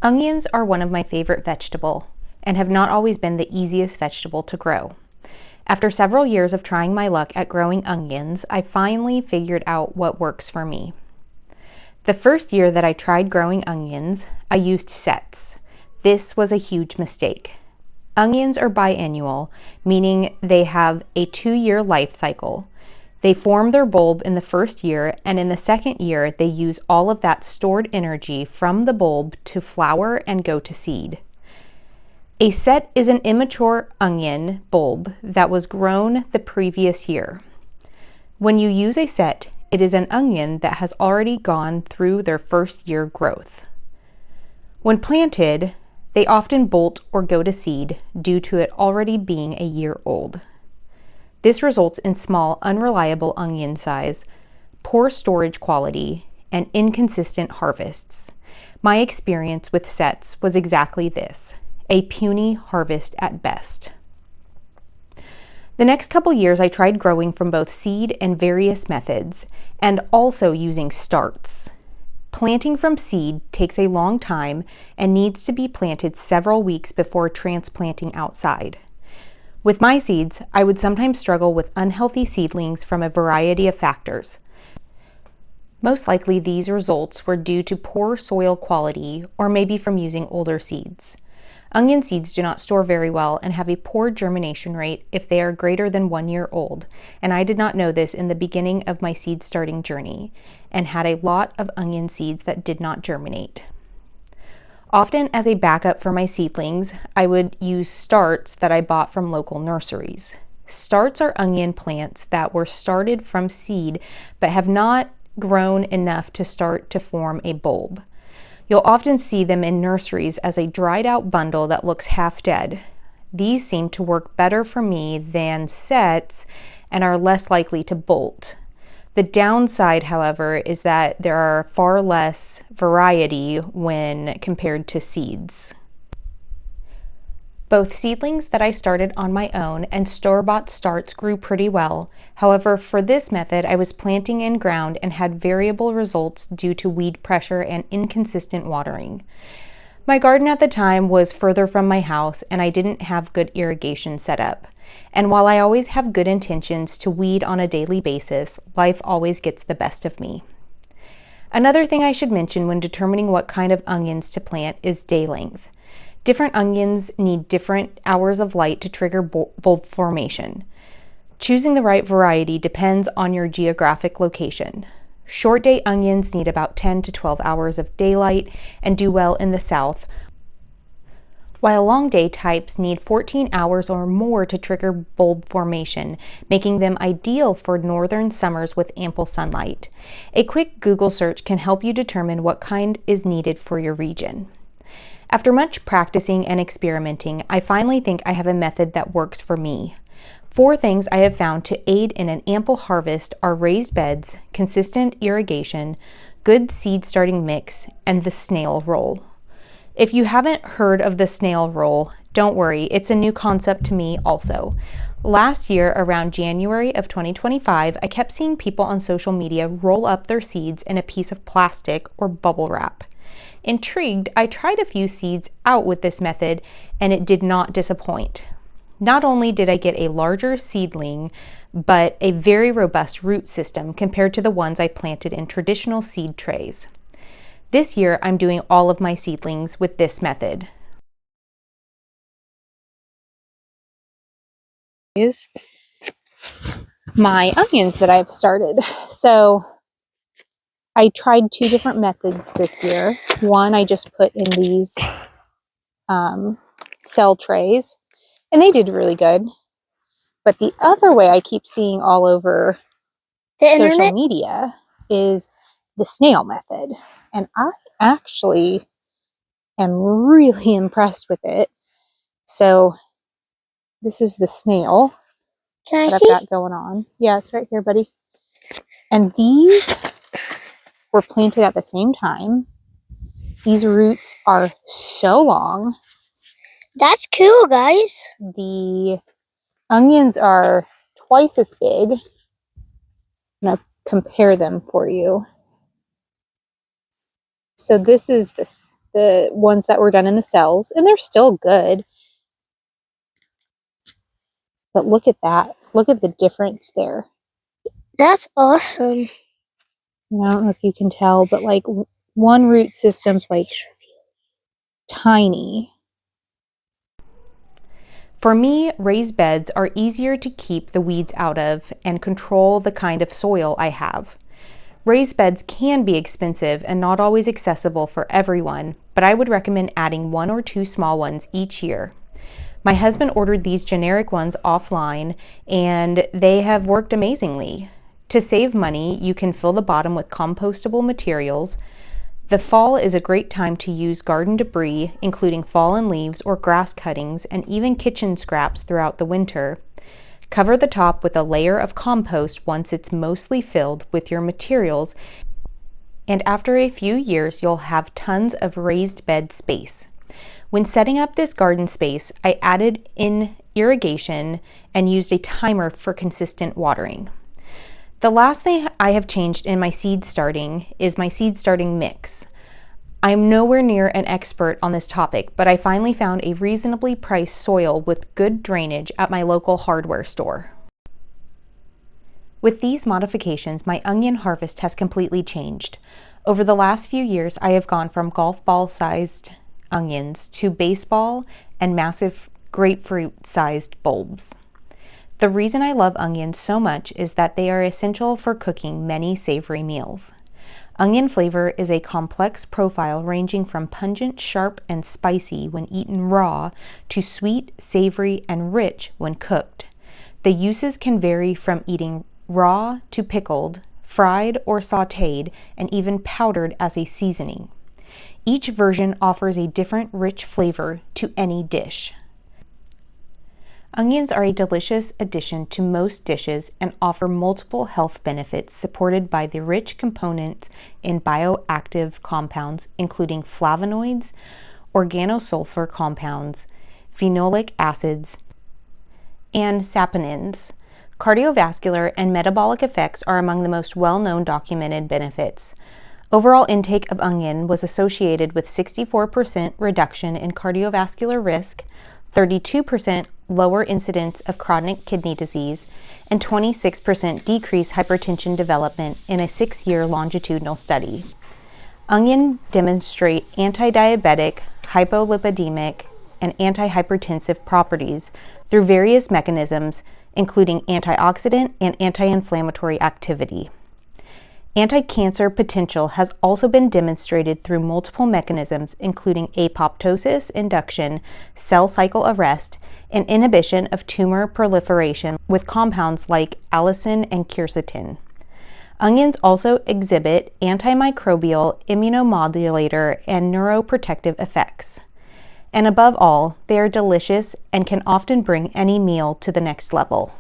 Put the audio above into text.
Onions are one of my favorite vegetables and have not always been the easiest vegetable to grow. After several years of trying my luck at growing onions, I finally figured out what works for me. The first year that I tried growing onions, I used sets. This was a huge mistake. Onions are biannual, meaning they have a 2-year life cycle. They form their bulb in the first year, and in the second year, they use all of that stored energy from the bulb to flower and go to seed. A set is an immature onion bulb that was grown the previous year. When you use a set, it is an onion that has already gone through their first year growth. When planted, they often bolt or go to seed due to it already being a year old. This results in small, unreliable onion size, poor storage quality, and inconsistent harvests. My experience with sets was exactly this, a puny harvest at best. The next couple years I tried growing from both seed and various methods, and also using starts. Planting from seed takes a long time and needs to be planted several weeks before transplanting outside. With my seeds, I would sometimes struggle with unhealthy seedlings from a variety of factors. Most likely these results were due to poor soil quality or maybe from using older seeds. Onion seeds do not store very well and have a poor germination rate if they are greater than 1 year old, and I did not know this in the beginning of my seed starting journey and had a lot of onion seeds that did not germinate. Often as a backup for my seedlings, I would use starts that I bought from local nurseries. Starts are onion plants that were started from seed but have not grown enough to start to form a bulb. You'll often see them in nurseries as a dried out bundle that looks half dead. These seem to work better for me than sets and are less likely to bolt. The downside, however, is that there are far less variety when compared to seeds. Both seedlings that I started on my own and store-bought starts grew pretty well. However, for this method, I was planting in ground and had variable results due to weed pressure and inconsistent watering. My garden at the time was further from my house and I didn't have good irrigation set up. And while I always have good intentions to weed on a daily basis, life always gets the best of me. Another thing I should mention when determining what kind of onions to plant is day length. Different onions need different hours of light to trigger bulb formation. Choosing the right variety depends on your geographic location. Short day onions need about 10 to 12 hours of daylight and do well in the south, while long day types need 14 hours or more to trigger bulb formation, making them ideal for northern summers with ample sunlight. A quick Google search can help you determine what kind is needed for your region. After much practicing and experimenting, I finally think I have a method that works for me. 4 things I have found to aid in an ample harvest are raised beds, consistent irrigation, good seed starting mix, and the snail roll. If you haven't heard of the snail roll, don't worry, it's a new concept to me also. Last year, around January of 2025, I kept seeing people on social media roll up their seeds in a piece of plastic or bubble wrap. Intrigued, I tried a few seeds out with this method and it did not disappoint. Not only did I get a larger seedling, but a very robust root system compared to the ones I planted in traditional seed trays. This year, I'm doing all of my seedlings with this method. Is my onions that I've started. So I tried 2 different methods this year. One I just put in these cell trays, and they did really good. But the other way I keep seeing all over social media is the snail method. And I actually am really impressed with it. So this is the snail that I've got going on. Yeah, it's right here, buddy. And these were planted at the same time. These roots are so long. That's cool, guys. The onions are twice as big. I'm going to compare them for you. So this is the the ones that were done in the cells, and they're still good. But look at that. Look at the difference there. That's awesome. I don't know if you can tell, but like one root system's like tiny. For me, raised beds are easier to keep the weeds out of and control the kind of soil I have. Raised beds can be expensive and not always accessible for everyone, but I would recommend adding 1 or 2 small ones each year. My husband ordered these generic ones offline, and they have worked amazingly. To save money, you can fill the bottom with compostable materials. The fall is a great time to use garden debris, including fallen leaves or grass cuttings, and even kitchen scraps throughout the winter. Cover the top with a layer of compost once it's mostly filled with your materials, and after a few years, you'll have tons of raised bed space. When setting up this garden space, I added in irrigation and used a timer for consistent watering. The last thing I have changed in my seed starting is my seed starting mix. I'm nowhere near an expert on this topic, but I finally found a reasonably priced soil with good drainage at my local hardware store. With these modifications, my onion harvest has completely changed. Over the last few years, I have gone from golf ball sized onions to baseball and massive grapefruit sized bulbs. The reason I love onions so much is that they are essential for cooking many savory meals. Onion flavor is a complex profile ranging from pungent, sharp, and spicy when eaten raw to sweet, savory, and rich when cooked. The uses can vary from eating raw to pickled, fried or sautéed, and even powdered as a seasoning. Each version offers a different rich flavor to any dish. Onions are a delicious addition to most dishes and offer multiple health benefits supported by the rich components in bioactive compounds, including flavonoids, organosulfur compounds, phenolic acids, and saponins. Cardiovascular and metabolic effects are among the most well-known documented benefits. Overall intake of onion was associated with 64% reduction in cardiovascular risk, 32% lower incidence of chronic kidney disease, and 26% decreased hypertension development in a 6-year longitudinal study. Onion demonstrate anti-diabetic, hypolipidemic, and antihypertensive properties through various mechanisms, including antioxidant and anti-inflammatory activity. Anti-cancer potential has also been demonstrated through multiple mechanisms, including apoptosis induction, cell cycle arrest, and inhibition of tumor proliferation with compounds like allicin and quercetin. Onions also exhibit antimicrobial, immunomodulator, and neuroprotective effects. And above all, they are delicious and can often bring any meal to the next level.